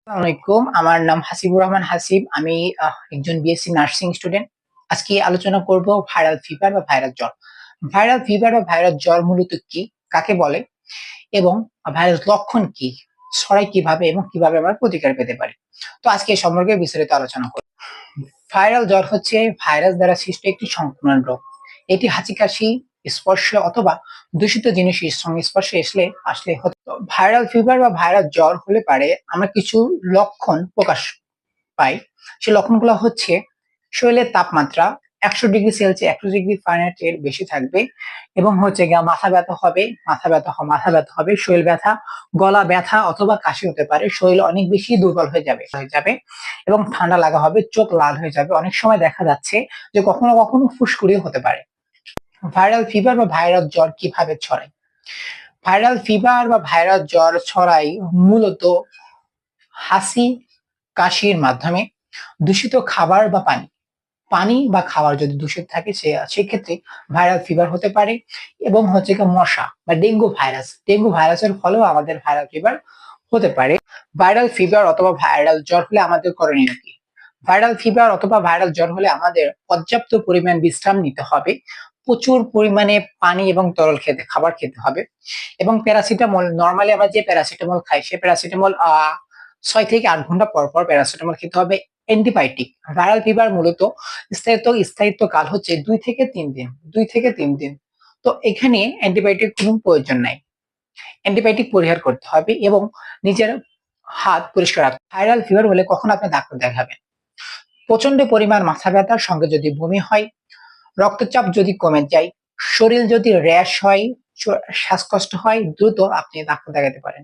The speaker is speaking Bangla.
আসসালামাইকুম, আমার নাম হাসিবুর রহমান হাসিব। আমি একজন বিএসসি নার্সিং স্টুডেন্ট। আজকে আলোচনা করব ভাইরাল ফিভার বা ভাইরাল জ্বর। ভাইরাল ফিভার বা ভাইরাল জ্বর মূলত কি, কাকে বলে এবং ভাইরাল লক্ষণ কি, ছড়ায় কিভাবে এবং কিভাবে আমরা প্রতিকার পেতে পারি। তো আজকে এই সম্পর্কে বিস্তারিত আলোচনা করব। ভাইরাল জ্বর হচ্ছে ভাইরাস দ্বারা সৃষ্ট একটি সংক্রমণ রোগ। এটি হাঁচি কাশি, স্পর্শ অথবা দূষিত জিনিসের সংস্পর্শে আসলে হতে। ভাইরাল ফিভার বা ভাইরাল জ্বর হলে পারে আমরা কিছু লক্ষণ প্রকাশ পাই। সেই লক্ষণগুলো হচ্ছে শরীরের তাপমাত্রা 100 ডিগ্রি সেলসিয়াস 100 ডিগ্রি ফারেনহাইট এর বেশি থাকবে এবং হচ্ছে গিয়ে মাথা ব্যথা হবে, শরীর ব্যথা, গলা ব্যথা অথবা কাশি হতে পারে, শরীর অনেক বেশি দুর্বল হয়ে যাবে এবং ঠান্ডা লাগা হবে, চোখ লাল হয়ে যাবে। অনেক সময় দেখা যাচ্ছে যে কখনো কখনো ফুসকুড়িও হতে পারে। ভাইরাল ফিভার বা ভাইরাল জ্বর কিভাবে ছড়ায়? ভাইরাল ফিভার বা ভাইরাল জ্বর ছড়ায় মূলত হাসি কাশির মাধ্যমে, দূষিত খাবার বা পানি পানি বা খাবার যদি দূষিত থাকে সেক্ষেত্রে ভাইরাল ফিভার হতে পারে। এবং হচ্ছে কি মশা বা ডেঙ্গু ভাইরাসের ফলেও আমাদের ভাইরাল ফিভার হতে পারে। ভাইরাল ফিভার অথবা ভাইরাল জ্বর হলে আমাদের করণীয় কি? ভাইরাল ফিভার অথবা ভাইরাল জ্বর হলে আমাদের পর্যাপ্ত পরিমাণ বিশ্রাম নিতে হবে, প্রচুর পরিমাণে পানি এবং তরল খাবার খেতে হবে এবং প্যারাসিটামল, নর্মালি আমরা যে প্যারাসিটামল খাই সে প্যারাসিটামল 6 থেকে 8 ঘন্টা পর পর প্যারাসিটামল খেতে হবে। অ্যান্টিবায়োটিক, ভাইরাল ফিভার মূলত স্থায়িত্ব কাল হচ্ছে 2 থেকে 3 দিন। তো এখানে অ্যান্টিবায়োটিক কোনো প্রয়োজন নাই। অ্যান্টিবায়োটিক পরিহার করতে হবে এবং নিজের হাত পরিষ্কার রাখতে। ভাইরাল ফিভার হলে কখন আপনি ডাক্তার দেখাবেন? প্রচন্ড পরিমাণ মাথা ব্যথার সঙ্গে যদি বমি হয়, রক্তচাপ যদি কমে যায়, শরীর যদি র্যাশ হয়, শ্বাসকষ্ট হয়, দ্রুত আপনি ডাক্তার দেখাতে পারেন।